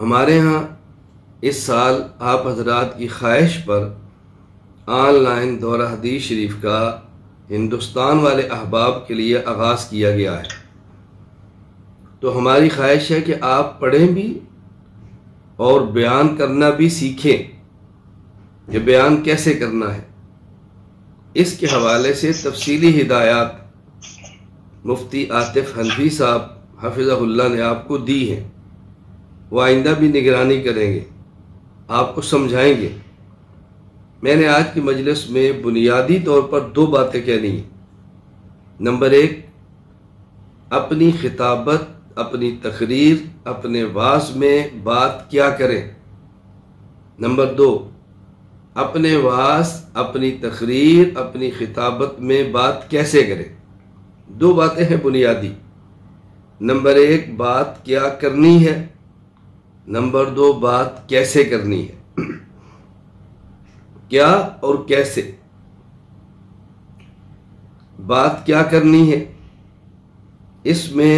ہمارے ہاں اس سال آپ حضرات کی خواہش پر آن لائن دورہ حدیث شریف کا ہندوستان والے احباب کے لیے آغاز کیا گیا ہے۔ تو ہماری خواہش ہے کہ آپ پڑھیں بھی اور بیان کرنا بھی سیکھیں کہ بیان کیسے کرنا ہے۔ اس کے حوالے سے تفصیلی ہدایات مفتی عاطف حنفی صاحب حفظہ اللہ نے آپ کو دی ہیں، وہ آئندہ بھی نگرانی کریں گے، آپ کو سمجھائیں گے۔ میں نے آج کی مجلس میں بنیادی طور پر 2 باتیں کہنی ہیں۔ نمبر 1، اپنی خطابت، اپنی تقریر، اپنے وعظ میں بات کیا کریں۔ نمبر 2، اپنے وعظ، اپنی تقریر، اپنی خطابت میں بات کیسے کریں۔ 2 باتیں ہیں بنیادی۔ نمبر 1 بات کیا کرنی ہے، نمبر 2 بات کیسے کرنی ہے۔ کیا اور کیسے۔ بات کیا کرنی ہے، اس میں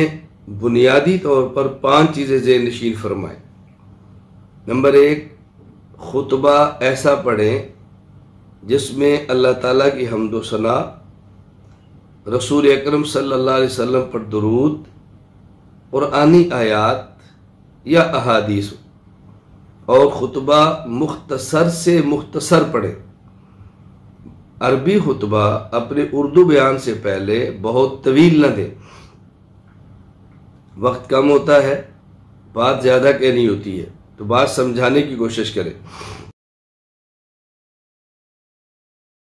بنیادی طور پر 5 چیزیں ذہن نشین فرمائیں۔ نمبر 1، خطبہ ایسا پڑھیں جس میں اللہ تعالیٰ کی حمد و ثنا، رسول اکرم صلی اللہ علیہ وسلم پر درود، قرآنی آیات یا احادیث، اور خطبہ مختصر سے مختصر پڑھیں۔ عربی خطبہ اپنے اردو بیان سے پہلے بہت طویل نہ دیں، وقت کم ہوتا ہے، بات زیادہ کہنی ہوتی ہے، تو بات سمجھانے کی کوشش کریں۔